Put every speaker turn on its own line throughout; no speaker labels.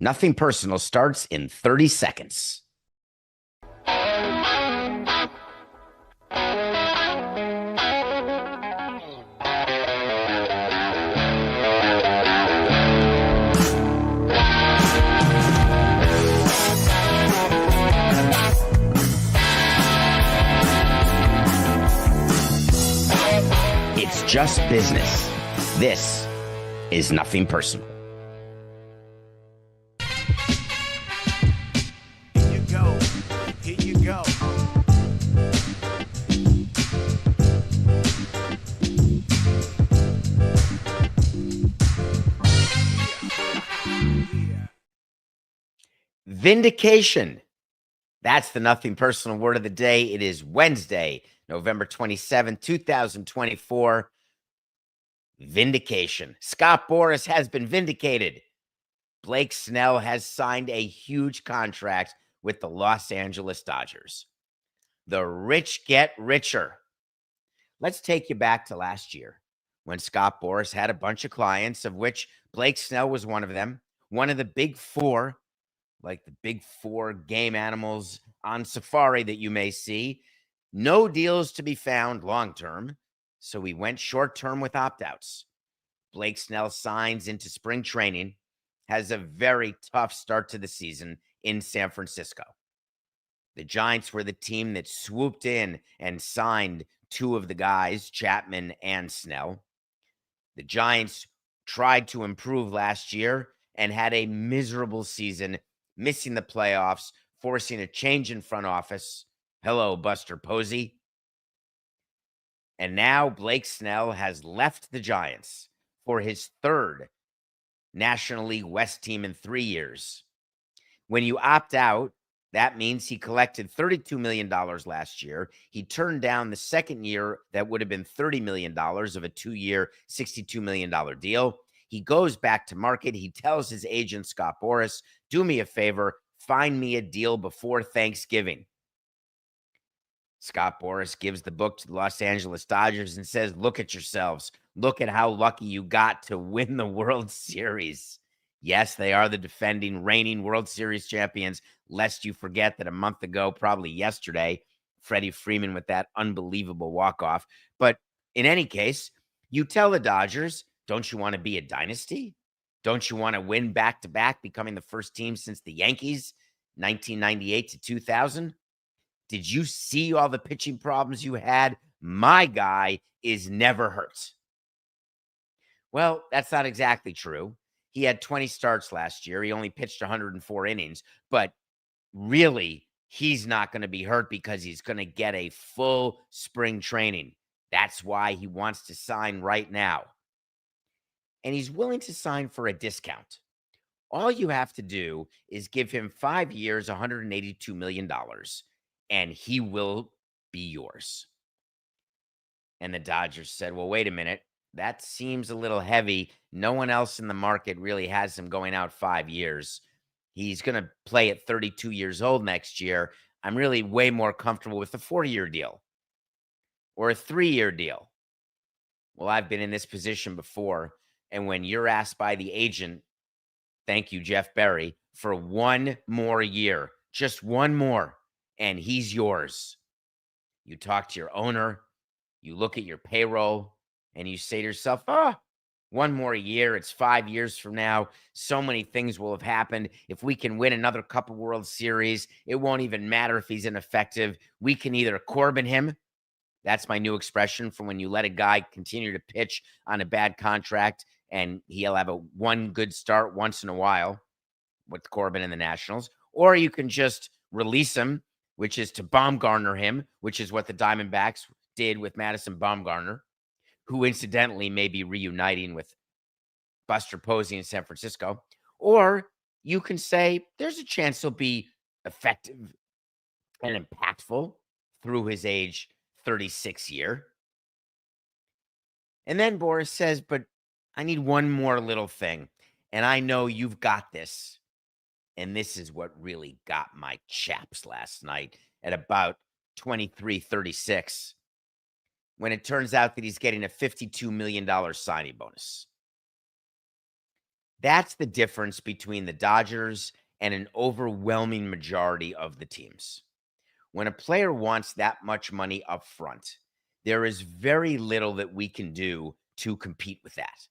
Nothing Personal starts in 30 seconds. It's just business. This is Nothing Personal.
Here you go. Here you go.
Vindication. That's the Nothing Personal word of the day. It is Wednesday, November 27th, 2024. Vindication. Scott Boras has been vindicated. Blake Snell has signed a huge contract with the Los Angeles Dodgers. The rich get richer. Let's take you back to last year when Scott Boras had a bunch of clients, of which Blake Snell was one of them, one of the big four, like the big four game animals on safari that you may see. No deals to be found long-term, so we went short-term with opt-outs. Blake Snell signs into spring training, has a very tough start to the season in San Francisco. The Giants were the team that swooped in and signed two of the guys, Chapman and Snell. The Giants tried to improve last year and had a miserable season, missing the playoffs, forcing a change in front office. Hello, Buster Posey. And now Blake Snell has left the Giants for his third National League West team in 3 years. When you opt out, that means he collected $32 million last year. He turned down the second year that would have been $30 million of a 2-year, $62 million deal. He goes back to market. He tells his agent, Scott Boras, do me a favor, find me a deal before Thanksgiving. Scott Boras gives the book to the Los Angeles Dodgers and says, look at yourselves. Look at how lucky you got to win the World Series. Yes, they are the defending, reigning World Series champions, lest you forget that a month ago, probably yesterday, Freddie Freeman with that unbelievable walk-off. But in any case, you tell the Dodgers, don't you want to be a dynasty? Don't you want to win back-to-back, becoming the first team since the Yankees, 1998 to 2000? Did you see all the pitching problems you had? My guy is never hurt. Well, that's not exactly true. He had 20 starts last year. He only pitched 104 innings, but really, he's not going to be hurt because he's going to get a full spring training. That's why he wants to sign right now. And he's willing to sign for a discount. All you have to do is give him 5 years, $182 million, and he will be yours. And the Dodgers said, well, wait a minute. That seems a little heavy. No one else in the market really has him going out 5 years. He's going to play at 32 years old next year. I'm really way more comfortable with a 4-year deal or a 3-year deal. Well, I've been in this position before. And when you're asked by the agent, thank you, Jeff Berry, for 1 more year, just 1 more, and he's yours. You talk to your owner, you look at your payroll, and you say to yourself, 1 more year, it's 5 years from now. So many things will have happened. If we can win another Cup of World Series, it won't even matter if he's ineffective. We can either Corbin him. That's my new expression for when you let a guy continue to pitch on a bad contract and he'll have a 1 good start once in a while with Corbin and the Nationals. Or you can just release him, which is to Baumgartner him, which is what the Diamondbacks did with Madison Bumgarner, who incidentally may be reuniting with Buster Posey in San Francisco. Or you can say there's a chance he'll be effective and impactful through his age 36 year. And then Boras says, but I need 1 more little thing. And I know you've got this. And this is what really got my chaps last night at about 23:36. When it turns out that he's getting a $52 million signing bonus. That's the difference between the Dodgers and an overwhelming majority of the teams. When a player wants that much money up front, there is very little that we can do to compete with that.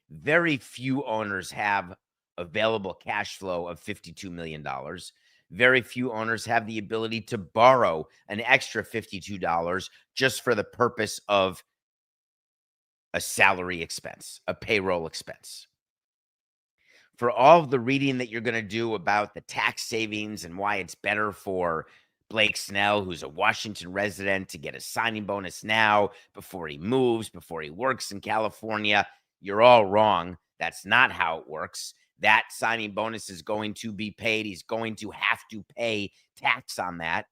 Very few owners have available cash flow of $52 million. Very few owners have the ability to borrow an extra $52 just for the purpose of a salary expense, a payroll expense. For all of the reading that you're going to do about the tax savings and why it's better for Blake Snell, who's a Washington resident, to get a signing bonus now before he moves, before he works in California, you're all wrong. That's not how it works. That signing bonus is going to be paid. He's going to have to pay tax on that.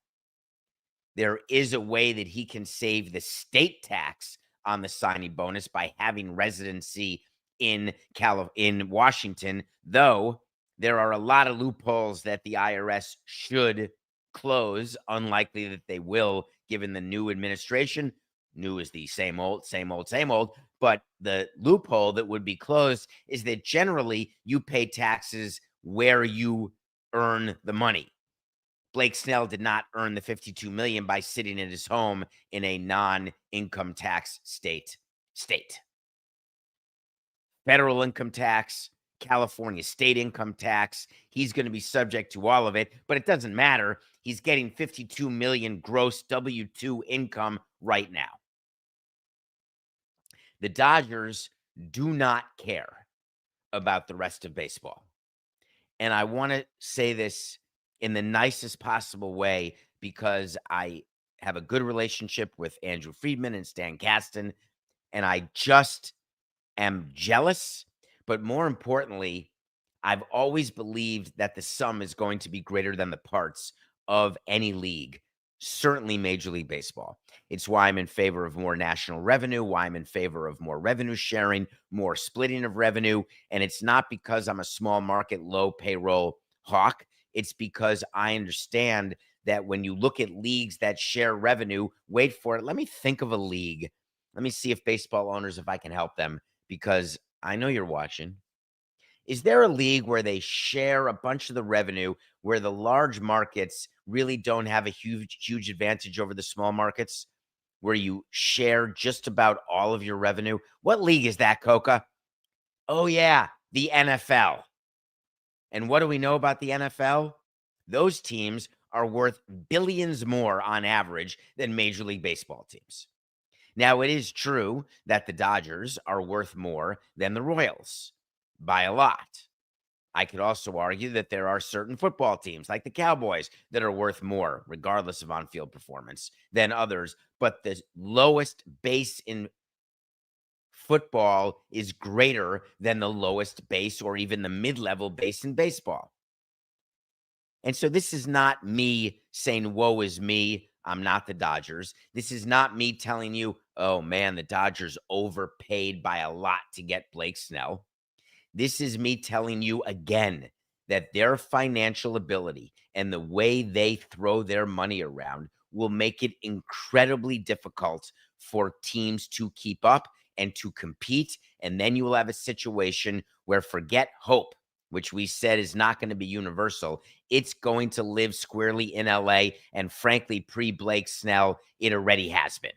There is a way that he can save the state tax on the signing bonus by having residency in Washington, though there are a lot of loopholes that the IRS should close. Unlikely that they will, given the new administration. New is the same old, same old, same old. But the loophole that would be closed is that generally you pay taxes where you earn the money. Blake Snell did not earn the $52 million by sitting in his home in a non-income tax state. Federal income tax, California state income tax. He's going to be subject to all of it, but it doesn't matter. He's getting $52 million gross W-2 income right now. The Dodgers do not care about the rest of baseball. And I want to say this in the nicest possible way because I have a good relationship with Andrew Friedman and Stan Kasten, and I just am jealous. But more importantly, I've always believed that the sum is going to be greater than the parts of any league, certainly Major League Baseball. It's why I'm in favor of more national revenue, why I'm in favor of more revenue sharing, more splitting of revenue. And it's not because I'm a small market, low payroll hawk. It's because I understand that when you look at leagues that share revenue, wait for it. Let me think of a league. Let me see if baseball owners, if I can help them, because I know you're watching. Is there a league where they share a bunch of the revenue, where the large markets really don't have a huge advantage over the small markets, where you share just about all of your revenue? What league is that, Coca? Oh, yeah, the NFL. And what do we know about the NFL? Those teams are worth billions more on average than Major League Baseball teams. Now, it is true that the Dodgers are worth more than the Royals by a lot. I could also argue that there are certain football teams like the Cowboys that are worth more, regardless of on-field performance, than others. But the lowest base in football is greater than the lowest base or even the mid-level base in baseball. And so this is not me saying, woe is me, I'm not the Dodgers. This is not me telling you, oh man, the Dodgers overpaid by a lot to get Blake Snell. This is me telling you again that their financial ability and the way they throw their money around will make it incredibly difficult for teams to keep up and to compete. And then you will have a situation where forget hope, which we said is not going to be universal. It's going to live squarely in LA. And frankly, pre-Blake Snell, it already has been.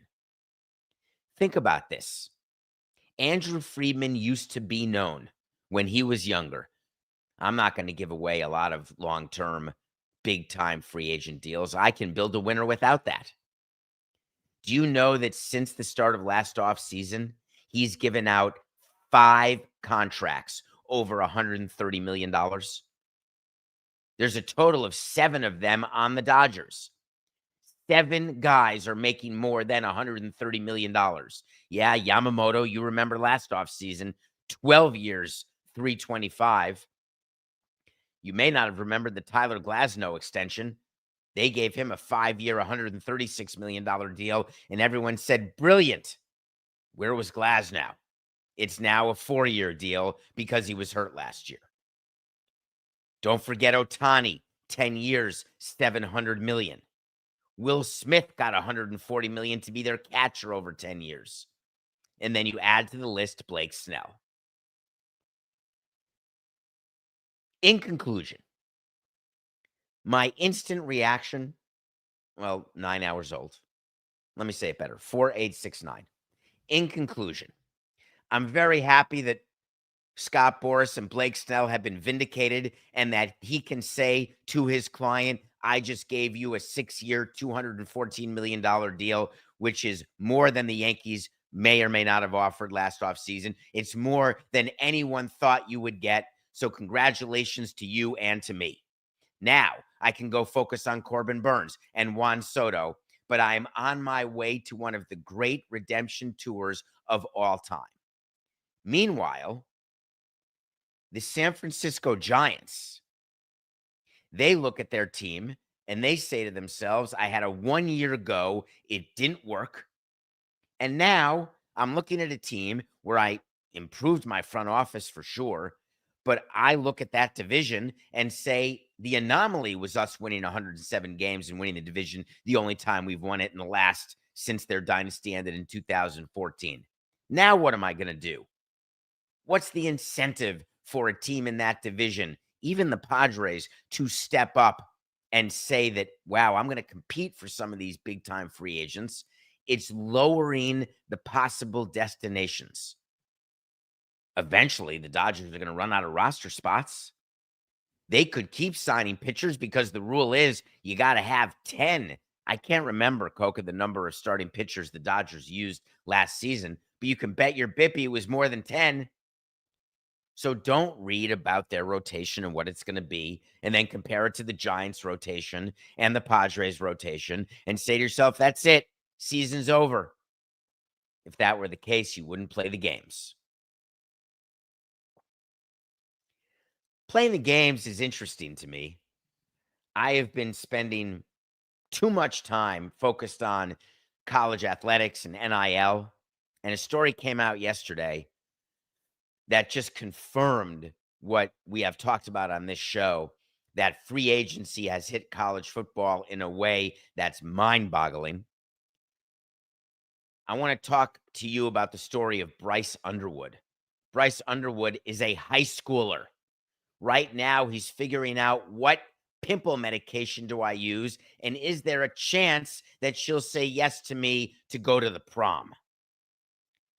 Think about this. Andrew Friedman used to be known when he was younger. I'm not going to give away a lot of long-term, big-time free agent deals. I can build a winner without that. Do you know that since the start of last offseason, he's given out 5 contracts over $130 million? There's a total of 7 of them on the Dodgers. 7 guys are making more than $130 million. Yeah, Yamamoto, you remember last offseason, 12 years, $325. You may not have remembered the Tyler Glasnow extension. They gave him a 5-year, $136 million deal, and everyone said, brilliant. Where was Glasnow? It's now a 4-year deal because he was hurt last year. Don't forget Ohtani, 10 years, $700 million. Will Smith got $140 million to be their catcher over 10 years. And then you add to the list Blake Snell. In conclusion, my instant reaction, well, 9 hours old. Let me say it better, 4869. In conclusion, I'm very happy that Scott Boras and Blake Snell have been vindicated and that he can say to his client, I just gave you a 6-year, $214 million deal, which is more than the Yankees may or may not have offered last offseason. It's more than anyone thought you would get. So congratulations to you and to me. Now I can go focus on Corbin Burns and Juan Soto, but I'm on my way to one of the great redemption tours of all time. Meanwhile, the San Francisco Giants, they look at their team and they say to themselves, I had a 1-year go, it didn't work. And now I'm looking at a team where I improved my front office for sure, but I look at that division and say the anomaly was us winning 107 games and winning the division the only time we've won it in the last since their dynasty ended in 2014. Now what am I going to do? What's the incentive for a team in that division, even the Padres, to step up and say that, wow, I'm going to compete for some of these big-time free agents? It's lowering the possible destinations. Eventually, the Dodgers are going to run out of roster spots. They could keep signing pitchers because the rule is you got to have 10. I can't remember, Coca, the number of starting pitchers the Dodgers used last season, but you can bet your bippy it was more than 10. So don't read about their rotation and what it's going to be and then compare it to the Giants rotation and the Padres rotation and say to yourself, that's it. Season's over. If that were the case, you wouldn't play the games. Playing the games is interesting to me. I have been spending too much time focused on college athletics and NIL. And a story came out yesterday that just confirmed what we have talked about on this show, that free agency has hit college football in a way that's mind-boggling. I want to talk to you about the story of Bryce Underwood. Bryce Underwood is a high schooler. Right now, he's figuring out what pimple medication do I use, and is there a chance that she'll say yes to me to go to the prom?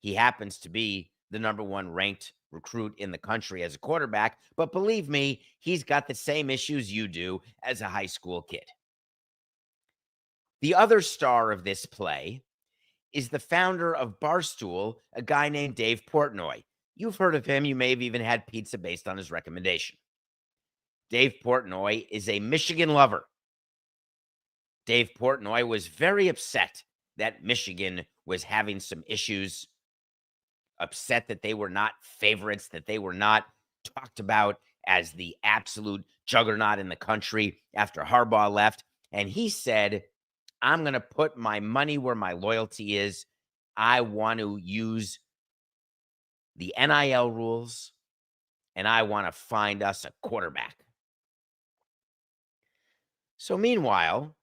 He happens to be the #1 ranked recruit in the country as a quarterback, but believe me, he's got the same issues you do as a high school kid. The other star of this play is the founder of Barstool, a guy named Dave Portnoy. You've heard of him. You may have even had pizza based on his recommendation. Dave Portnoy is a Michigan lover. Dave Portnoy was very upset that Michigan was having some issues, upset that they were not favorites, that they were not talked about as the absolute juggernaut in the country after Harbaugh left. And he said, I'm going to put my money where my loyalty is. I want to use the NIL rules, and I want to find us a quarterback. So meanwhile,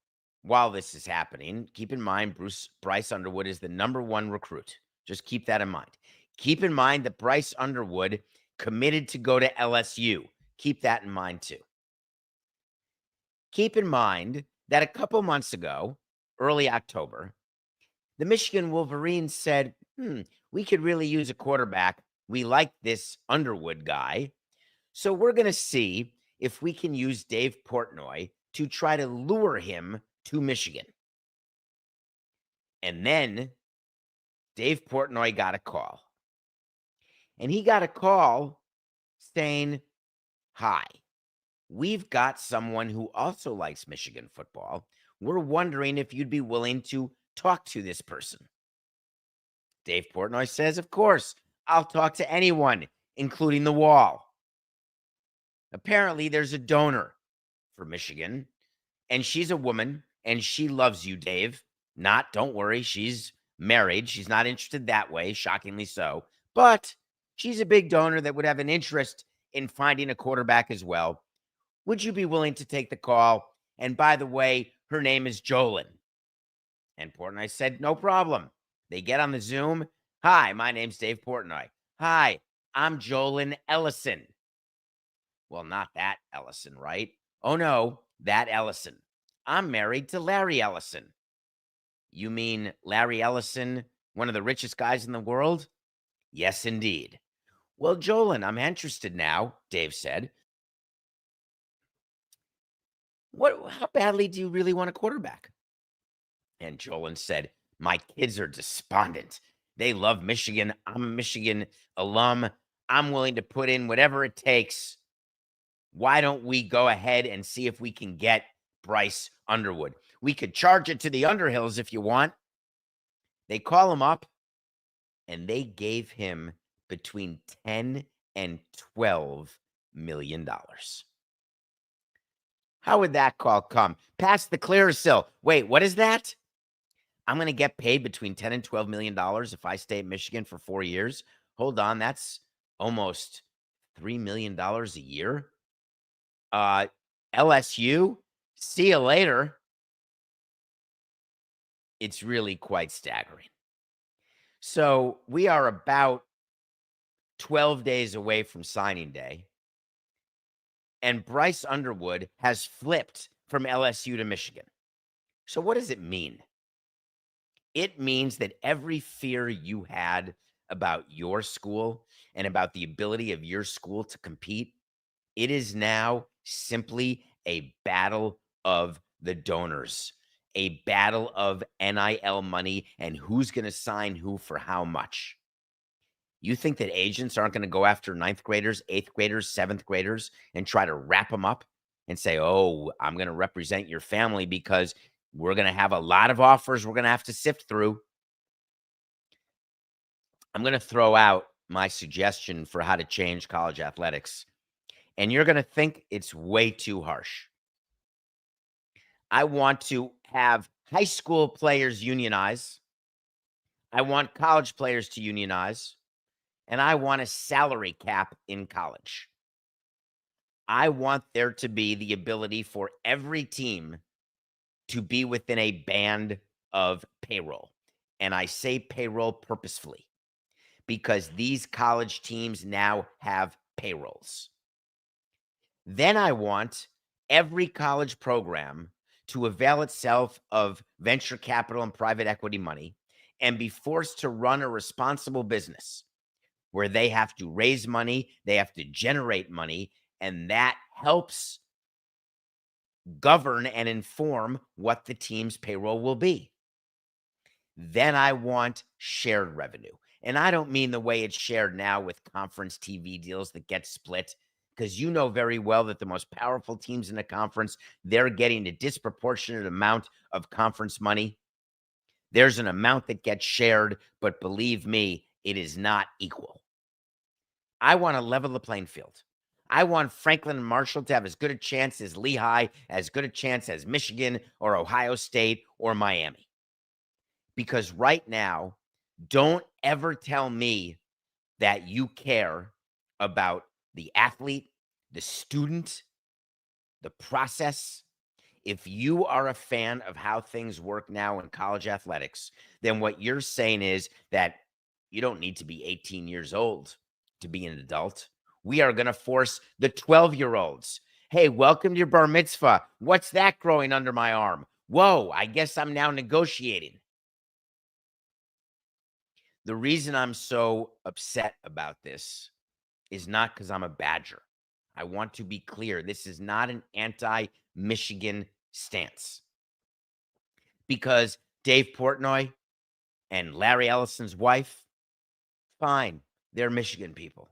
while this is happening, keep in mind Bryce Underwood is the #1 recruit. Just keep that in mind. Keep in mind that Bryce Underwood committed to go to LSU. Keep that in mind too. Keep in mind that a couple months ago, early October, the Michigan Wolverines said, we could really use a quarterback. We like this Underwood guy. So we're going to see if we can use Dave Portnoy to try to lure him to Michigan. And then Dave Portnoy got a call. And he got a call saying, hi, we've got someone who also likes Michigan football. We're wondering if you'd be willing to talk to this person. Dave Portnoy says, of course, I'll talk to anyone, including the wall. Apparently, there's a donor for Michigan, and she's a woman, and she loves you, Dave. Don't worry, she's married. She's not interested that way, shockingly so. But she's a big donor that would have an interest in finding a quarterback as well. Would you be willing to take the call? And by the way, her name is Jolyn. And Portnoy said, no problem. They get on the Zoom. Hi, my name's Dave Portnoy. Hi, I'm Jolyn Ellison. Well, not that Ellison, right? Oh, no, that Ellison. I'm married to Larry Ellison. You mean Larry Ellison, one of the richest guys in the world? Yes, indeed. Well, Jolin, I'm interested now, Dave said. How badly do you really want a quarterback? And Jolin said, my kids are despondent. They love Michigan. I'm a Michigan alum. I'm willing to put in whatever it takes. Why don't we go ahead and see if we can get Bryce Underwood? We could charge it to the Underhills if you want. They call him up, and they gave him between 10 and 12 million dollars. How would that call come? Past the Clearasil. Wait, what is that? I'm going to get paid between 10 and 12 million dollars if I stay at Michigan for 4 years. Hold on, that's almost $3 million a year. LSU, see you later. It's really quite staggering. So we are about 12 days away from signing day. And Bryce Underwood has flipped from LSU to Michigan. So what does it mean? It means that every fear you had about your school and about the ability of your school to compete, it is now simply a battle of the donors, a battle of NIL money and who's going to sign who for how much. You think that agents aren't going to go after ninth graders, eighth graders, seventh graders and try to wrap them up and say, oh, I'm going to represent your family because we're going to have a lot of offers we're going to have to sift through. I'm going to throw out my suggestion for how to change college athletics. And you're going to think it's way too harsh. I want to have high school players unionize. I want college players to unionize. And I want a salary cap in college. I want there to be the ability for every team to be within a band of payroll. And I say payroll purposefully because these college teams now have payrolls. Then I want every college program to avail itself of venture capital and private equity money and be forced to run a responsible business where they have to raise money, they have to generate money, and that helps govern and inform what the team's payroll will be. Then I want shared revenue. And I don't mean the way it's shared now with conference TV deals that get split, because you know very well that the most powerful teams in the conference, they're getting a disproportionate amount of conference money. There's an amount that gets shared, but believe me, it is not equal. I want to level the playing field. I want Franklin and Marshall to have as good a chance as Lehigh, as good a chance as Michigan or Ohio State or Miami. Because right now, don't ever tell me that you care about the athlete, the student, the process. If you are a fan of how things work now in college athletics, then what you're saying is that you don't need to be 18 years old to be an adult. We are going to force the 12-year-olds. Hey, welcome to your bar mitzvah. What's that growing under my arm? Whoa, I guess I'm now negotiating. The reason I'm so upset about this is not because I'm a Badger. I want to be clear. This is not an anti-Michigan stance. Because Dave Portnoy and Larry Ellison's wife, fine, they're Michigan people.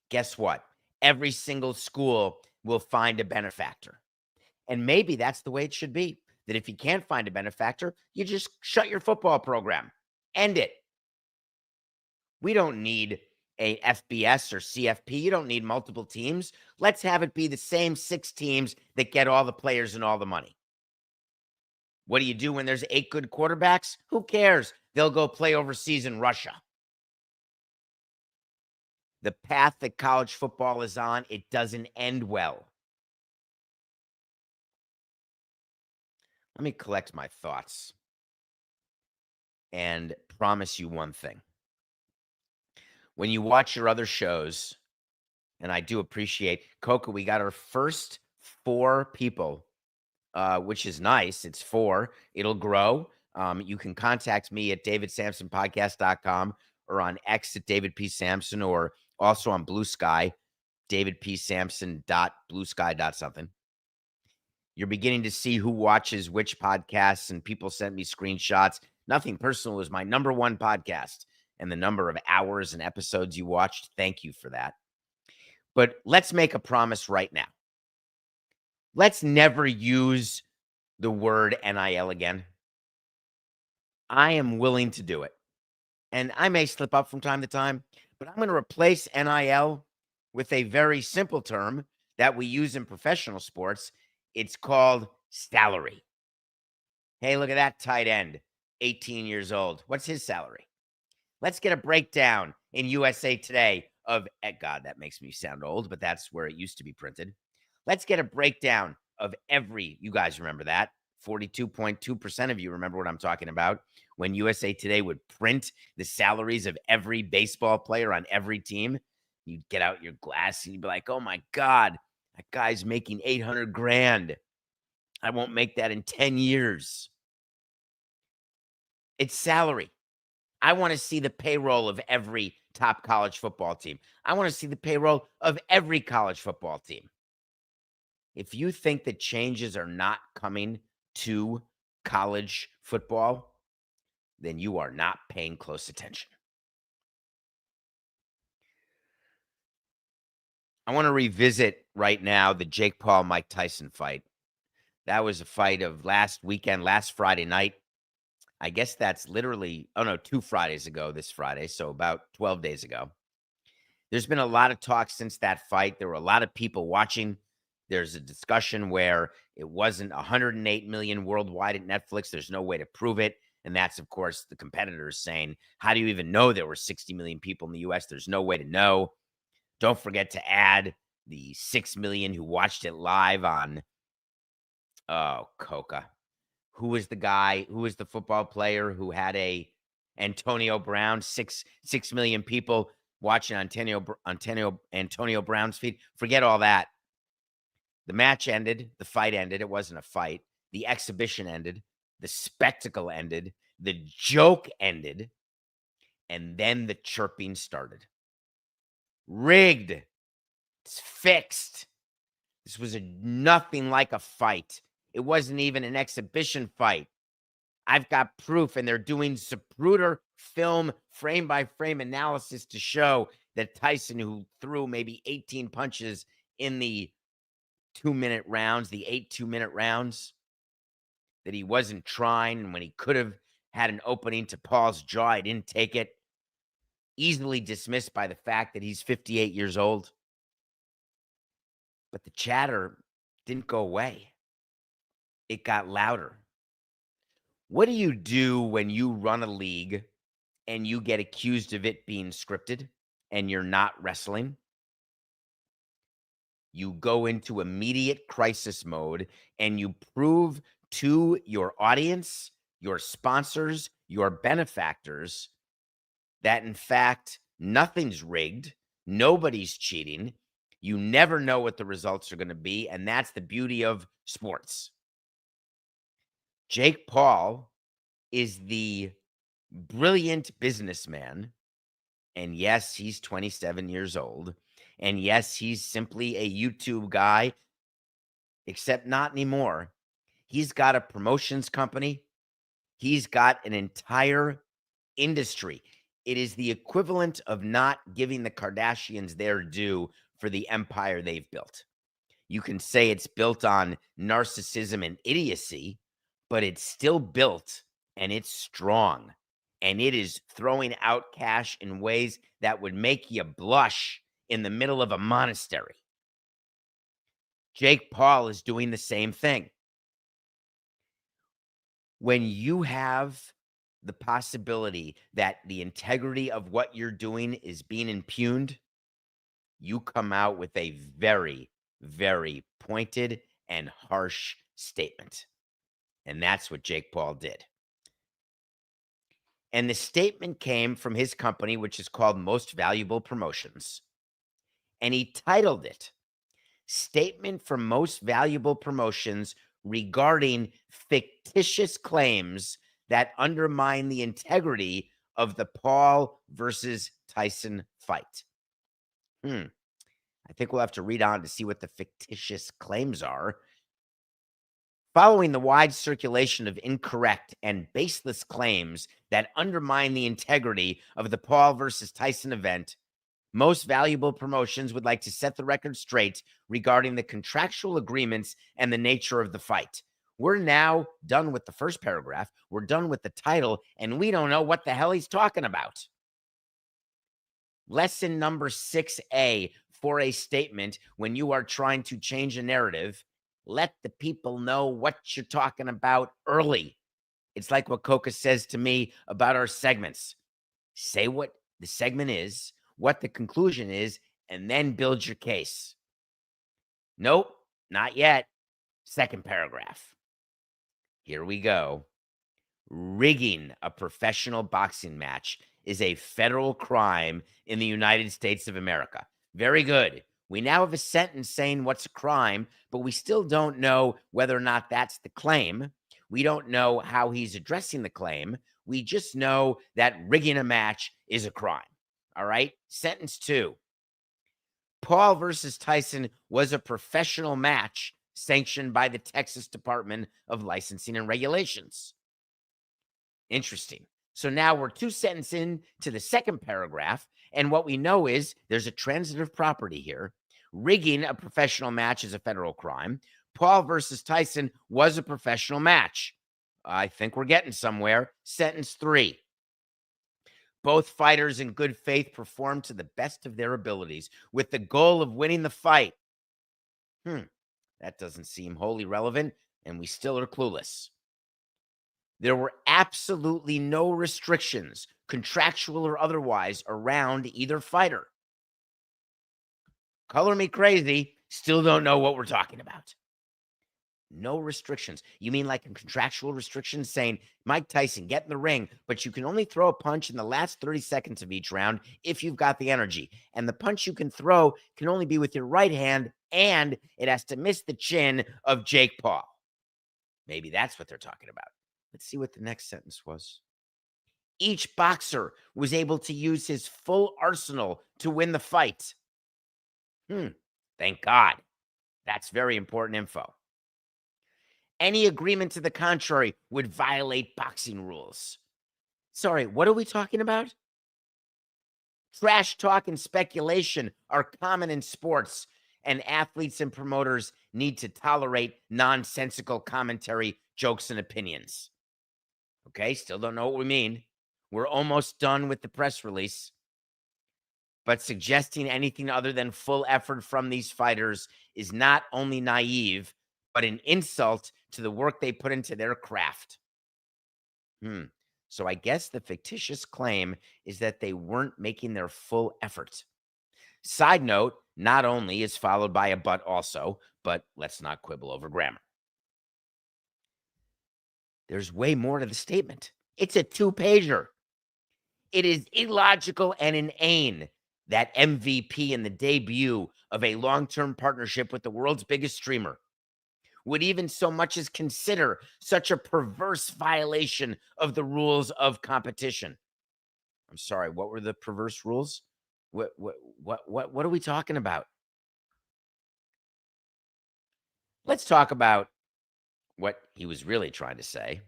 Guess what? Every single school will find a benefactor. And maybe that's the way it should be. That if you can't find a benefactor, you just shut your football program. End it. We don't need a FBS or CFP. You don't need multiple teams. Let's have it be the same 6 teams that get all the players and all the money. What do you do when there's 8 good quarterbacks? Who cares? They'll go play overseas in Russia. The path that college football is on, it doesn't end well. Let me collect my thoughts and promise you one thing. When you watch your other shows, And I do appreciate Coca. We got our first 4 people, which is nice. It's 4. It'll grow. You can contact me at davidsamsonpodcast.com or on X at David P. Samson, or also on Blue Sky, davidpsamson.bluesky.something. You're beginning to see who watches which podcasts, and people sent me screenshots. Nothing personal, is my number 1 podcast, and the number of hours and episodes you watched. Thank you for that. But let's make a promise right now. Let's never use the word NIL again. I am willing to do it. And I may slip up from time to time, but I'm going to replace NIL with a very simple term that we use in professional sports. It's called salary. Hey, look at that tight end, 18 years old. What's his salary? Let's get a breakdown in USA Today of, God, that makes me sound old, but that's where it used to be printed. Let's get a breakdown of every, you guys remember that, 42.2% of you remember what I'm talking about, when USA Today would print the salaries of every baseball player on every team. You'd get out your glass and you'd be like, oh my God, that guy's making 800 grand. I won't make that in 10 years. It's salary. I want to see the payroll of every top college football team. I want to see the payroll of every college football team. If you think that changes are not coming to college football, then you are not paying close attention. I want to revisit right now the Jake Paul, Mike Tyson fight. That was a fight of last weekend, last Friday night. I guess that's literally, 2 Fridays ago, this Friday, so about 12 days ago. There's been a lot of talk since that fight. There were a lot of people watching. There's a discussion where it wasn't 108 million worldwide at Netflix. There's no way to prove it. And that's, of course, the competitors saying, how do you even know there were 60 million people in the U.S.? There's no way to know. Don't forget to add the 6 million who watched it live on, Coca. Who was the guy, who was the football player who had a Antonio Brown, 6 million people watching Antonio Brown's feed? Forget all that. The match ended. The fight ended. It wasn't a fight. The exhibition ended. The spectacle ended. The joke ended. And then the chirping started. Rigged. It's fixed. This was nothing like a fight. It wasn't even an exhibition fight. I've got proof, and they're doing Zapruder film frame-by-frame analysis to show that Tyson, who threw maybe 18 punches in the 2-minute rounds, the 8 2-minute rounds, that he wasn't trying, and when he could have had an opening to Paul's jaw, he didn't take it. Easily dismissed by the fact that he's 58 years old. But the chatter didn't go away. It got louder. What do you do when you run a league and you get accused of it being scripted and you're not wrestling? You go into immediate crisis mode and you prove to your audience, your sponsors, your benefactors that, in fact, nothing's rigged, nobody's cheating. You never know what the results are going to be, and that's the beauty of sports. Jake Paul is the brilliant businessman, and yes, he's 27 years old, and yes, he's simply a YouTube guy, except not anymore. He's got a promotions company. He's got an entire industry. It is the equivalent of not giving the Kardashians their due for the empire they've built. You can say it's built on narcissism and idiocy, but it's still built, and it's strong, and it is throwing out cash in ways that would make you blush in the middle of a monastery. Jake Paul is doing the same thing. When you have the possibility that the integrity of what you're doing is being impugned, you come out with a very, very pointed and harsh statement. And that's what Jake Paul did. And the statement came from his company, which is called Most Valuable Promotions. and he titled it Statement for Most Valuable Promotions Regarding Fictitious Claims That Undermine the Integrity of the Paul versus Tyson Fight. I think we'll have to read on to see what the fictitious claims are. Following the wide circulation of incorrect and baseless claims that undermine the integrity of the Paul versus Tyson event, Most Valuable Promotions would like to set the record straight regarding the contractual agreements and the nature of the fight. We're now done with the first paragraph. We're done with the title, and we don't know what the hell he's talking about. Lesson number 6A for a statement when you are trying to change a narrative. Let the people know what you're talking about early. It's like what Coca says to me about our segments. Say what the segment is, what the conclusion is, and then build your case. Nope, not yet. Second paragraph. Here we go. Rigging a professional boxing match is a federal crime in the United States of America. Very good. We now have a sentence saying what's a crime, but we still don't know whether or not that's the claim. We don't know how he's addressing the claim. We just know that rigging a match is a crime. All right. Sentence 2. Paul versus Tyson was a professional match sanctioned by the Texas Department of Licensing and Regulations. Interesting. So now we're 2 sentences into the second paragraph, and what we know is there's a transitive property here. Rigging a professional match is a federal crime. Paul versus Tyson was a professional match. I think we're getting somewhere. Sentence 3. Both fighters in good faith performed to the best of their abilities with the goal of winning the fight. That doesn't seem wholly relevant, and we still are clueless. There were absolutely no restrictions, contractual or otherwise, around either fighter. Color me crazy, still don't know what we're talking about. No restrictions. You mean like a contractual restriction saying, Mike Tyson, get in the ring, but you can only throw a punch in the last 30 seconds of each round if you've got the energy. And the punch you can throw can only be with your right hand, and it has to miss the chin of Jake Paul. Maybe that's what they're talking about. Let's see what the next sentence was. Each boxer was able to use his full arsenal to win the fight. Thank God. That's very important info. Any agreement to the contrary would violate boxing rules. Sorry, what are we talking about? Trash talk and speculation are common in sports, and athletes and promoters need to tolerate nonsensical commentary, jokes, and opinions. Okay, still don't know what we mean. We're almost done with the press release. But suggesting anything other than full effort from these fighters is not only naive, but an insult to the work they put into their craft. So I guess the fictitious claim is that they weren't making their full effort. Side note, not only is followed by a but also, but let's not quibble over grammar. There's way more to the statement. It's a 2-pager. It is illogical and inane that MVP in the debut of a long-term partnership with the world's biggest streamer would even so much as consider such a perverse violation of the rules of competition. I'm sorry, what were the perverse rules? What are we talking about? Let's talk about what he was really trying to say,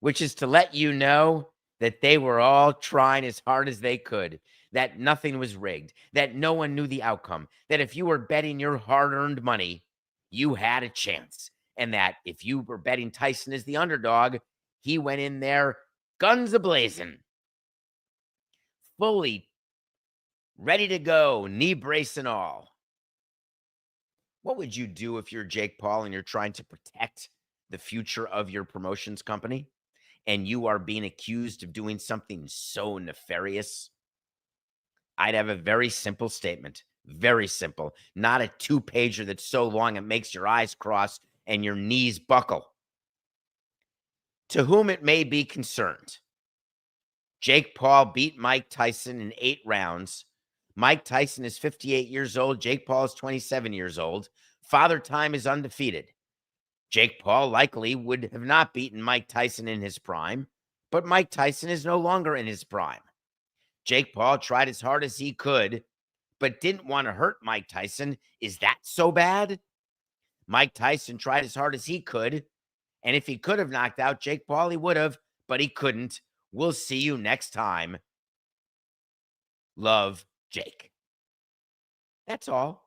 which is to let you know that they were all trying as hard as they could, that nothing was rigged, that no one knew the outcome, that if you were betting your hard-earned money, you had a chance, and that if you were betting Tyson as the underdog, he went in there guns a-blazing, fully ready to go, knee brace and all. What would you do if you're Jake Paul and you're trying to protect the future of your promotions company and you are being accused of doing something so nefarious? I'd have a very simple statement. Very simple. Not a 2-pager that's so long it makes your eyes cross and your knees buckle. To whom it may be concerned, Jake Paul beat Mike Tyson in 8 rounds, Mike Tyson is 58 years old. Jake Paul is 27 years old. Father Time is undefeated. Jake Paul likely would have not beaten Mike Tyson in his prime, but Mike Tyson is no longer in his prime. Jake Paul tried as hard as he could, but didn't want to hurt Mike Tyson. Is that so bad? Mike Tyson tried as hard as he could, and if he could have knocked out Jake Paul, he would have, but he couldn't. We'll see you next time. Love, Jake. That's all.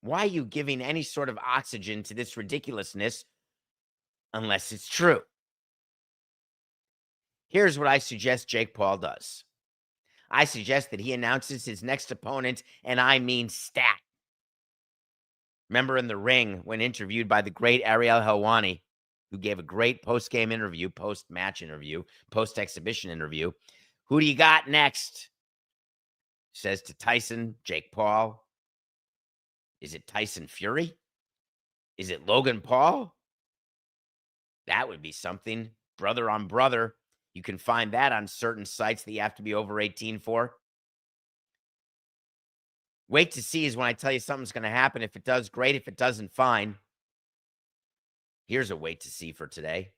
Why are you giving any sort of oxygen to this ridiculousness unless it's true? Here's what I suggest Jake Paul does. I suggest that he announces his next opponent, and I mean stat. Remember in the ring when interviewed by the great Ariel Helwani, who gave a great post-game interview, post-match interview, post-exhibition interview. Who do you got next? Says to Tyson, Jake Paul. Is it Tyson Fury? Is it Logan Paul? That would be something. Brother on brother. You can find that on certain sites that you have to be over 18 for. Wait to see is when I tell you something's going to happen. If it does, great. If it doesn't, fine. Here's a wait to see for today.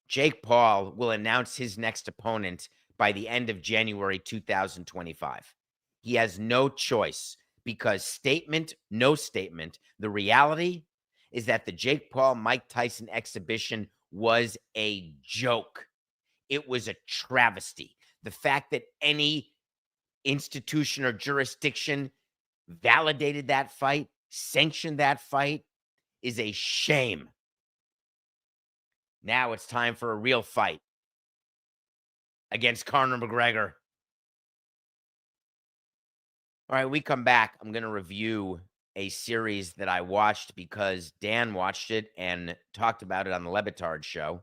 Jake Paul will announce his next opponent by the end of January 2025. He has no choice because statement, no statement. The reality is that the Jake Paul Mike Tyson exhibition was a joke. It was a travesty. The fact that any institution or jurisdiction validated that fight, sanctioned that fight, is a shame. Now it's time for a real fight against Conor McGregor. All right, we come back. I'm going to review a series that I watched because Dan watched it and talked about it on the Lebitard show.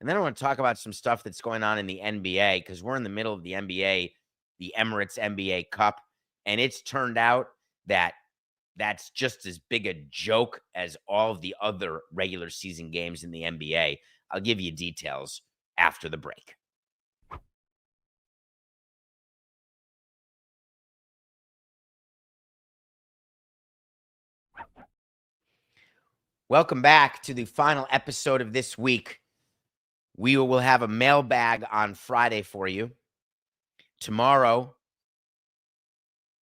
And then I want to talk about some stuff that's going on in the NBA because we're in the middle of the NBA, the Emirates NBA Cup. And it's turned out that that's just as big a joke as all of the other regular season games in the NBA. I'll give you details after the break. Welcome back to the final episode of this week. We will have a mailbag on Friday for you. Tomorrow,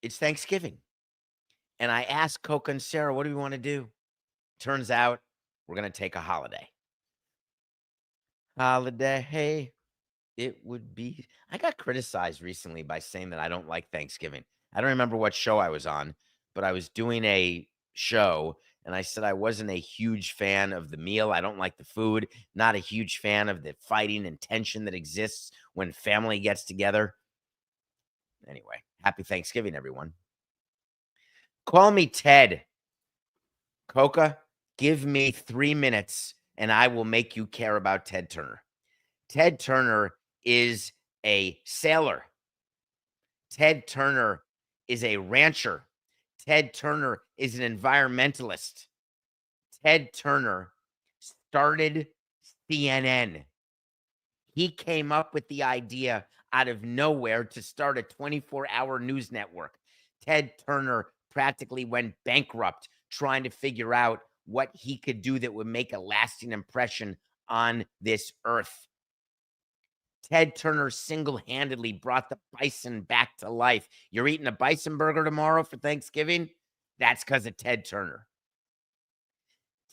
it's Thanksgiving. And I asked Coca and Sarah, what do we want to do? Turns out we're going to take a holiday. Holiday, it would be. I got criticized recently by saying that I don't like Thanksgiving. I don't remember what show I was on, but I was doing a show and I said I wasn't a huge fan of the meal. I don't like the food, not a huge fan of the fighting and tension that exists when family gets together. Anyway, happy Thanksgiving, everyone. Call me Ted. Coca, give me 3 minutes and I will make you care about Ted Turner. Ted Turner is a sailor. Ted Turner is a rancher. Ted Turner is an environmentalist. Ted Turner started CNN. He came up with the idea out of nowhere to start a 24-hour news network. Ted Turner practically went bankrupt trying to figure out what he could do that would make a lasting impression on this earth. Ted Turner single-handedly brought the bison back to life. You're eating a bison burger tomorrow for Thanksgiving? That's because of Ted Turner.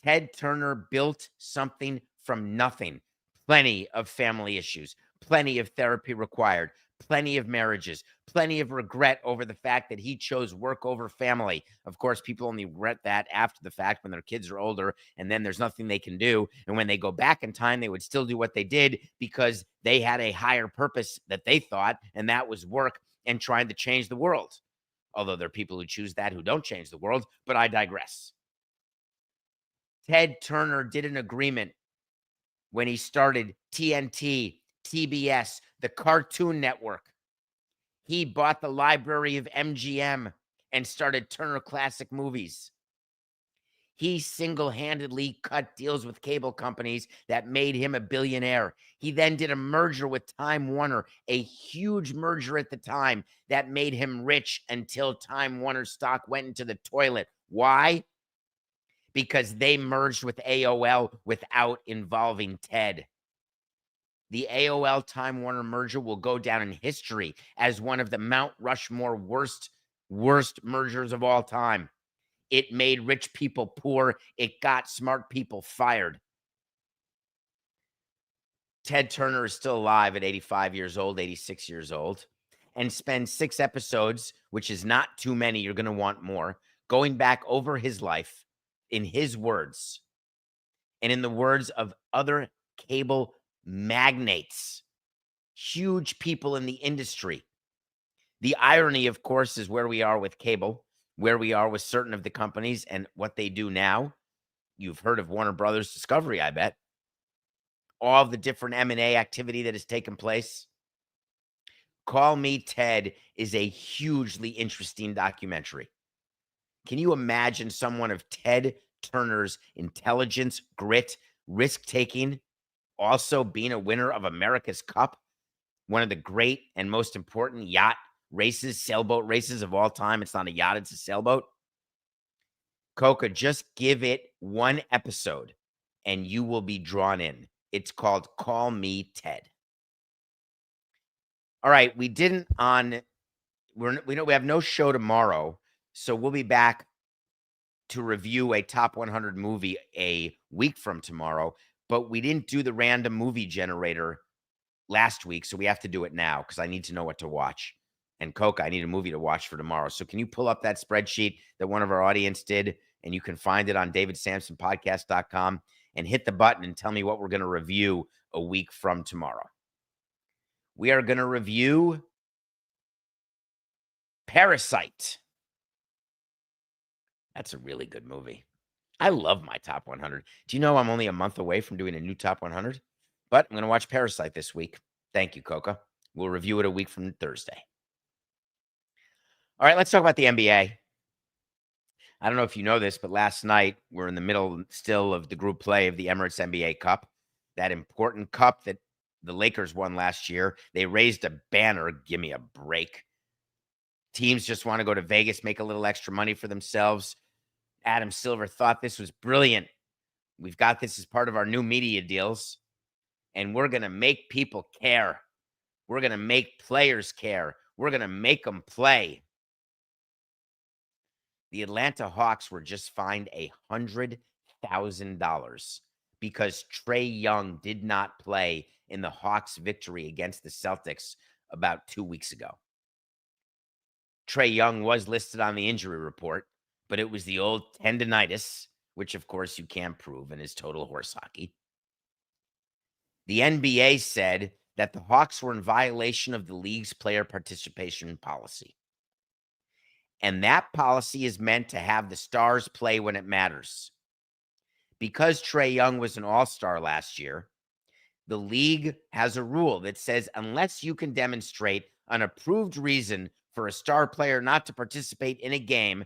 Ted Turner built something from nothing. Plenty of family issues, plenty of therapy required, plenty of marriages, plenty of regret over the fact that he chose work over family. Of course, people only regret that after the fact when their kids are older and then there's nothing they can do. And when they go back in time, they would still do what they did because they had a higher purpose that they thought, and that was work and trying to change the world. Although there are people who choose that who don't change the world, but I digress. Ted Turner did an agreement when he started TNT, TBS, the Cartoon Network. He bought the library of MGM and started Turner Classic Movies. He single-handedly cut deals with cable companies that made him a billionaire. He then did a merger with Time Warner, a huge merger at the time that made him rich until Time Warner stock went into the toilet. Why? Because they merged with AOL without involving Ted. The AOL Time Warner merger will go down in history as one of the Mount Rushmore worst mergers of all time. It made rich people poor. It got smart people fired. Ted Turner is still alive at 85 years old, 86 years old, and spends 6 episodes, which is not too many. You're going to want more, going back over his life in his words and in the words of other cable magnates, huge people in the industry. The irony, of course, is where we are with cable, where we are with certain of the companies and what they do now. You've heard of Warner Brothers Discovery, I bet. All the different M&A activity that has taken place. Call Me Ted is a hugely interesting documentary. Can you imagine someone of Ted Turner's intelligence, grit, risk-taking, also being a winner of America's Cup, one of the great and most important yacht races, sailboat races of all time? It's not a yacht, it's a sailboat. Coca, just give it one episode and you will be drawn in. It's called Call Me Ted. All right, we have no show tomorrow, so we'll be back to review a top 100 movie a week from tomorrow, but we didn't do the random movie generator last week, so we have to do it now because I need to know what to watch. And Coca, I need a movie to watch for tomorrow. So can you pull up that spreadsheet that one of our audience did, and you can find it on davidsamsonpodcast.com, and hit the button and tell me what we're going to review a week from tomorrow. We are going to review Parasite. That's a really good movie. I love my top 100. Do you know I'm only a month away from doing a new top 100? But I'm going to watch Parasite this week. Thank you, Coca. We'll review it a week from Thursday. All right, let's talk about the NBA. I don't know if you know this, but last night we're in the middle still of the group play of the Emirates NBA Cup, that important cup that the Lakers won last year. They raised a banner. Give me a break. Teams just want to go to Vegas, make a little extra money for themselves. Adam Silver thought this was brilliant. We've got this as part of our new media deals, and we're going to make people care. We're going to make players care. We're going to make them play. The Atlanta Hawks were just fined $100,000 because Trae Young did not play in the Hawks' victory against the Celtics about 2 weeks ago. Trae Young was listed on the injury report, but it was the old tendinitis, which of course you can't prove and is total horse hockey. The NBA said that the Hawks were in violation of the league's player participation policy. And that policy is meant to have the stars play when it matters. Because Trae Young was an all-star last year, the league has a rule that says unless you can demonstrate an approved reason for a star player not to participate in a game,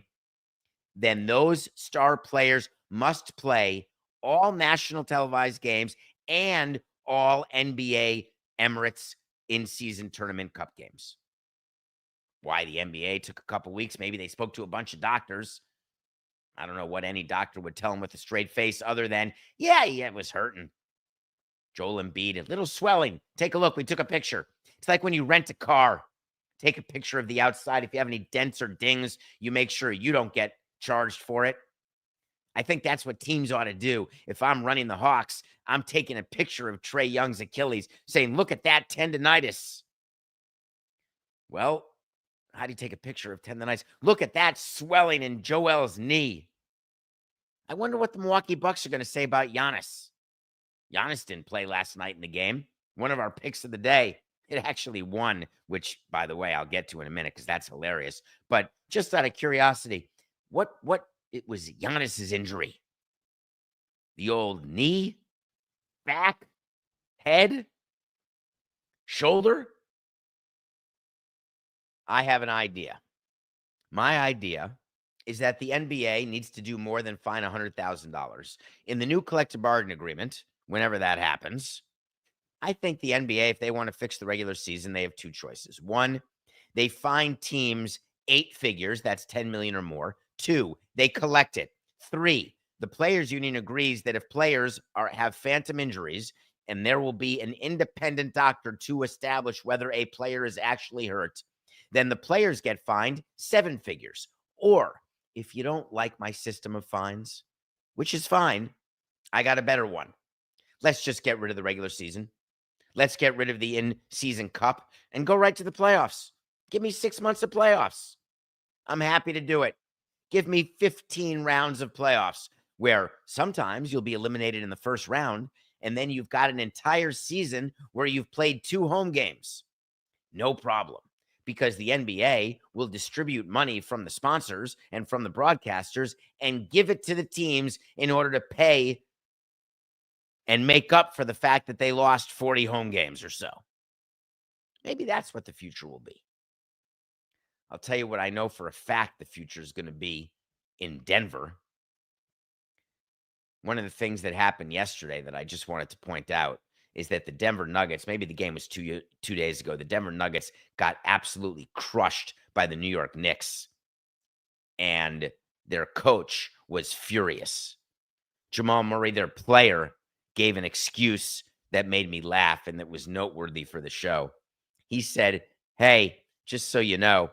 then those star players must play all national televised games and all NBA Emirates in-season tournament cup games. Why the NBA took a couple weeks. Maybe they spoke to a bunch of doctors. I don't know what any doctor would tell them with a straight face other than, yeah, it was hurting. Joel Embiid, a little swelling. Take a look. We took a picture. It's like when you rent a car. Take a picture of the outside. If you have any dents or dings, you make sure you don't get charged for it. I think that's what teams ought to do. If I'm running the Hawks, I'm taking a picture of Trae Young's Achilles saying, look at that tendinitis. Well, how do you take a picture of tendinitis? Look at that swelling in Joel's knee. I wonder what the Milwaukee Bucks are going to say about Giannis. Giannis didn't play last night in the game. One of our picks of the day. It actually won, which, by the way, I'll get to in a minute because that's hilarious. But just out of curiosity, what it was Giannis's injury? The old knee, back, head, shoulder? I have an idea. My idea is that the NBA needs to do more than fine $100,000. In the new collective bargaining agreement, whenever that happens, I think the NBA, if they want to fix the regular season, they have two choices. One, they fine teams 8 figures, that's 10 million or more. Two, they collect it. Three, the players union agrees that if players have phantom injuries, and there will be an independent doctor to establish whether a player is actually hurt, then the players get fined 7 figures. Or if you don't like my system of fines, which is fine, I got a better one. Let's just get rid of the regular season. Let's get rid of the in-season cup and go right to the playoffs. Give me 6 months of playoffs. I'm happy to do it. Give me 15 rounds of playoffs where sometimes you'll be eliminated in the first round, and then you've got an entire season where you've played 2 home games. No problem, because the NBA will distribute money from the sponsors and from the broadcasters and give it to the teams in order to pay and make up for the fact that they lost 40 home games or so. Maybe that's what the future will be. I'll tell you what I know for a fact the future is going to be in Denver. One of the things that happened yesterday that I just wanted to point out is that the Denver Nuggets, maybe the game was 2 days ago, the Denver Nuggets got absolutely crushed by the New York Knicks. And their coach was furious. Jamal Murray, their player, gave an excuse that made me laugh and that was noteworthy for the show. He said, "Hey, just so you know,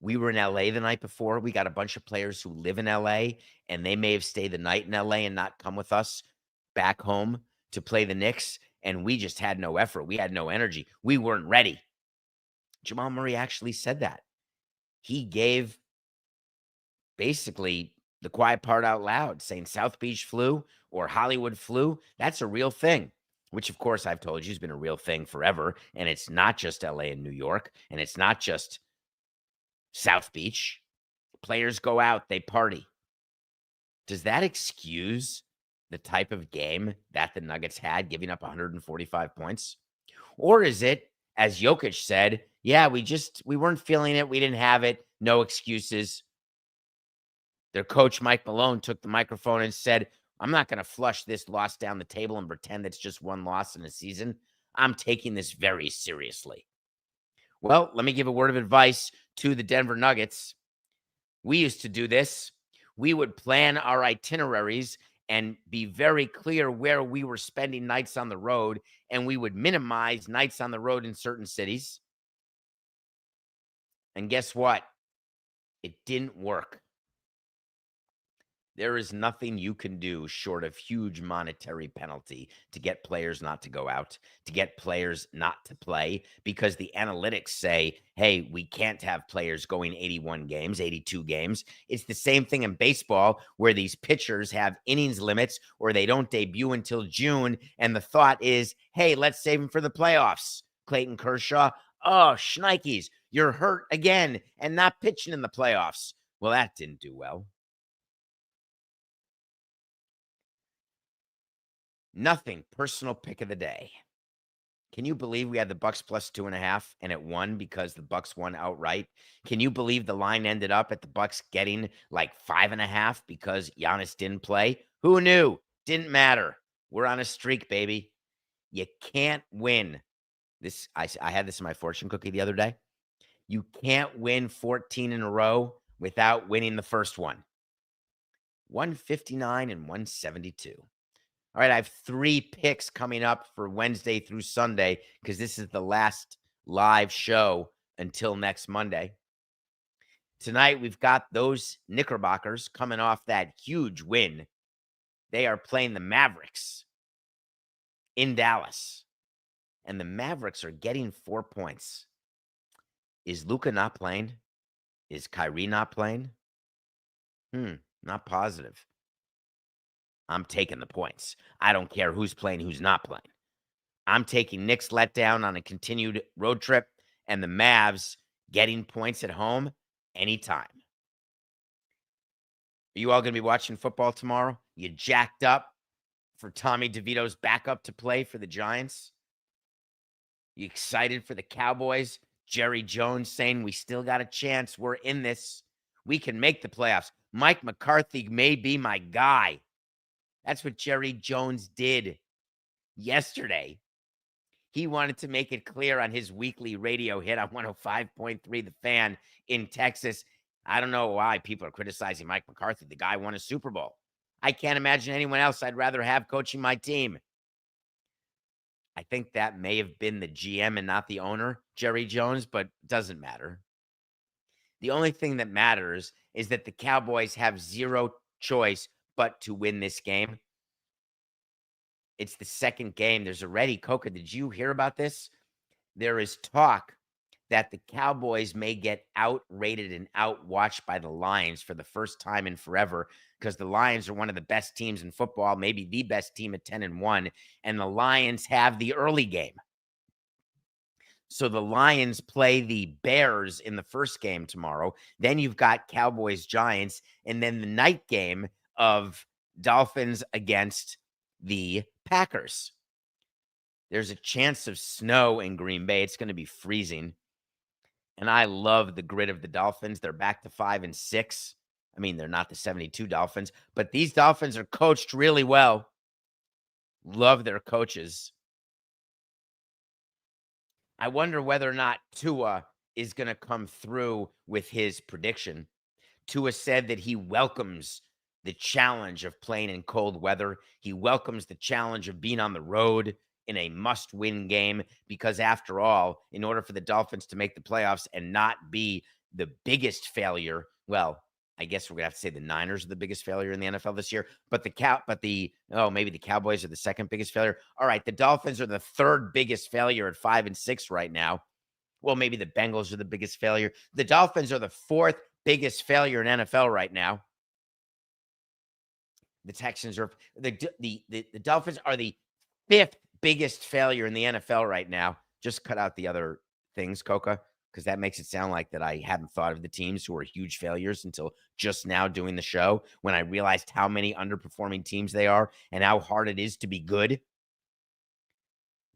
we were in LA the night before. We got a bunch of players who live in LA, and they may have stayed the night in LA and not come with us back home to play the Knicks, and we just had no effort. We had no energy. We weren't ready." Jamal Murray actually said that. He gave basically the quiet part out loud, saying South Beach flu or Hollywood flu, that's a real thing, which of course I've told you has been a real thing forever. And it's not just LA and New York, and it's not just South Beach. Players go out, they party. Does that excuse the type of game that the Nuggets had, giving up 145 points? Or is it, as Jokic said, yeah, we weren't feeling it. We didn't have it. No excuses. Their coach, Mike Malone, took the microphone and said, "I'm not going to flush this loss down the table and pretend it's just one loss in a season. I'm taking this very seriously." Well, let me give a word of advice to the Denver Nuggets. We used to do this. We would plan our itineraries and be very clear where we were spending nights on the road, and we would minimize nights on the road in certain cities. And guess what? It didn't work. There is nothing you can do short of huge monetary penalty to get players not to go out, to get players not to play, because the analytics say, hey, we can't have players going 81 games, 82 games. It's the same thing in baseball where these pitchers have innings limits or they don't debut until June. And the thought is, hey, let's save them for the playoffs. Clayton Kershaw, oh, shnikes, you're hurt again and not pitching in the playoffs. Well, that didn't do well. Nothing. Personal pick of the day. Can you believe we had the Bucks plus 2.5 and it won because the Bucks won outright? Can you believe the line ended up at the Bucks getting like 5.5 because Giannis didn't play? Who knew? Didn't matter. We're on a streak, baby. You can't win. This I had this in my fortune cookie the other day. You can't win 14 in a row without winning the first one. 159 and 172. All right, I have 3 picks coming up for Wednesday through Sunday because this is the last live show until next Monday. Tonight, we've got those Knickerbockers coming off that huge win. They are playing the Mavericks in Dallas, and the Mavericks are getting 4 points. Is Luka not playing? Is Kyrie not playing? Not positive. I'm taking the points. I don't care who's playing, who's not playing. I'm taking Knicks letdown on a continued road trip and the Mavs getting points at home anytime. Are you all going to be watching football tomorrow? You jacked up for Tommy DeVito's backup to play for the Giants? You excited for the Cowboys? Jerry Jones saying we still got a chance. We're in this. We can make the playoffs. Mike McCarthy may be my guy. That's what Jerry Jones did yesterday. He wanted to make it clear on his weekly radio hit on 105.3 The Fan in Texas. I don't know why people are criticizing Mike McCarthy. The guy won a Super Bowl. I can't imagine anyone else I'd rather have coaching my team. I think that may have been the GM and not the owner, Jerry Jones, but it doesn't matter. The only thing that matters is that the Cowboys have zero choice but to win this game. It's the second game. There's already, Coca, did you hear about this? There is talk that the Cowboys may get outrated and outwatched by the Lions for the first time in forever, because the Lions are one of the best teams in football, maybe the best team at 10-1, and the Lions have the early game. So the Lions play the Bears in the first game tomorrow. Then you've got Cowboys, Giants, and then the night game of Dolphins against the Packers. There's a chance of snow in Green Bay. It's going to be freezing. And I love the grit of the Dolphins. They're back to 5-6. I mean, they're not the 72 Dolphins, but these Dolphins are coached really well. Love their coaches. I wonder whether or not Tua is going to come through with his prediction. Tua said that he welcomes the challenge of playing in cold weather. He welcomes the challenge of being on the road in a must-win game, because after all, in order for the Dolphins to make the playoffs and not be the biggest failure, well, I guess we're going to have to say the Niners are the biggest failure in the NFL this year, but maybe the Cowboys are the second biggest failure. All right, the Dolphins are the third biggest failure at 5-6 right now. Well, maybe the Bengals are the biggest failure. The Dolphins are the fourth biggest failure in NFL right now. The Texans are the Dolphins are the fifth biggest failure in the NFL right now. Just cut out the other things, Coca, because that makes it sound like that I hadn't thought of the teams who are huge failures until just now doing the show, when I realized how many underperforming teams they are and how hard it is to be good.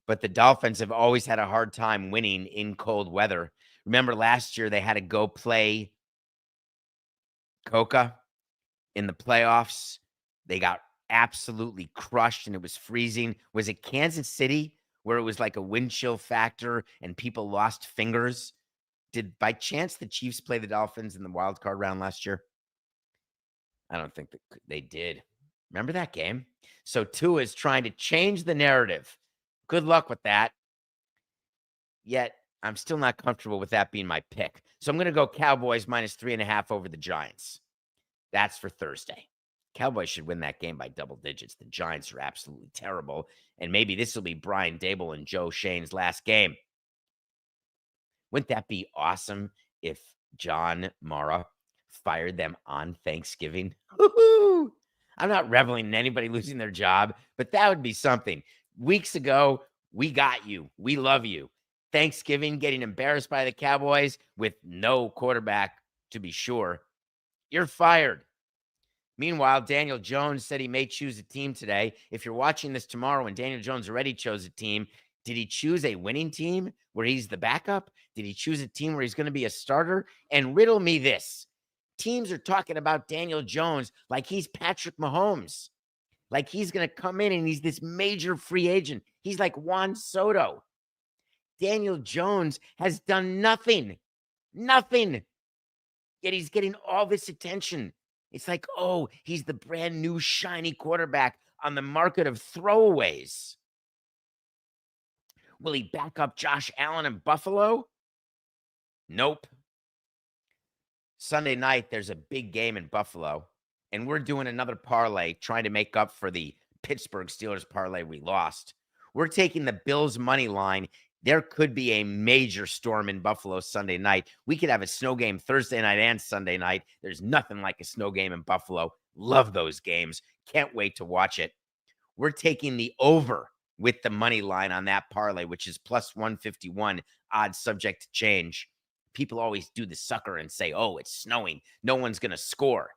But the Dolphins have always had a hard time winning in cold weather. Remember last year they had to go play Coca in the playoffs. They got absolutely crushed and it was freezing. Was it Kansas City where it was like a wind chill factor and people lost fingers? Did by chance the Chiefs play the Dolphins in the wild card round last year? I don't think that they did. Remember that game? So Tua is trying to change the narrative. Good luck with that. Yet I'm still not comfortable with that being my pick. So I'm going to go Cowboys -3.5 over the Giants. That's for Thursday. Cowboys should win that game by double digits. The Giants are absolutely terrible. And maybe this will be Brian Daboll and Joe Shane's last game. Wouldn't that be awesome if John Mara fired them on Thanksgiving? Woo-hoo! I'm not reveling in anybody losing their job, but that would be something. Weeks ago, we got you. We love you. Thanksgiving, getting embarrassed by the Cowboys with no quarterback, to be sure. You're fired. Meanwhile, Daniel Jones said he may choose a team today. If you're watching this tomorrow and Daniel Jones already chose a team, did he choose a winning team where he's the backup? Did he choose a team where he's going to be a starter? And riddle me this. Teams are talking about Daniel Jones like he's Patrick Mahomes, like he's going to come in and he's this major free agent. He's like Juan Soto. Daniel Jones has done nothing, yet he's getting all this attention. It's like, oh, he's the brand new shiny quarterback on the market of throwaways. Will he back up Josh Allen in Buffalo? Nope. Sunday night, there's a big game in Buffalo, and we're doing another parlay trying to make up for the Pittsburgh Steelers parlay we lost. We're taking the Bills money line. There could be a major storm in Buffalo Sunday night. We could have a snow game Thursday night and Sunday night. There's nothing like a snow game in Buffalo. Love those games. Can't wait to watch it. We're taking the over with the money line on that parlay, which is +151, odds subject to change. People always do the sucker and say, oh, it's snowing. No one's going to score.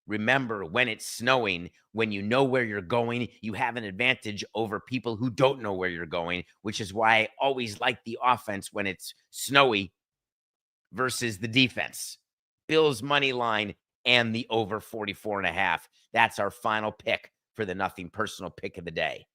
Remember, when it's snowing, when you know where you're going, you have an advantage over people who don't know where you're going, which is why I always like the offense when it's snowy versus the defense. Bills money line, and the over 44.5. That's our final pick for the Nothing Personal pick of the day.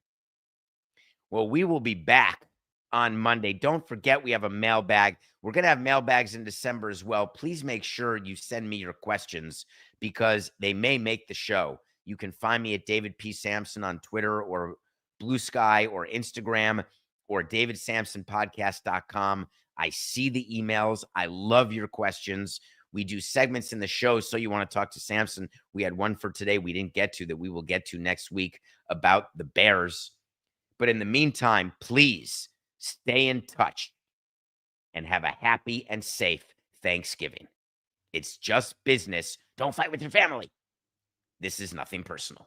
Well, we will be back on Monday. Don't forget, we have a mailbag. We're going to have mailbags in December as well. Please make sure you send me your questions because they may make the show. You can find me at David P. Samson on Twitter or Blue Sky or Instagram or davidsamsonpodcast.com. I see the emails. I love your questions. We do segments in the show. So you want to talk to Samson. We had one for today we didn't get to that we will get to next week about the Bears. But in the meantime, please stay in touch and have a happy and safe Thanksgiving. It's just business. Don't fight with your family. This is Nothing Personal.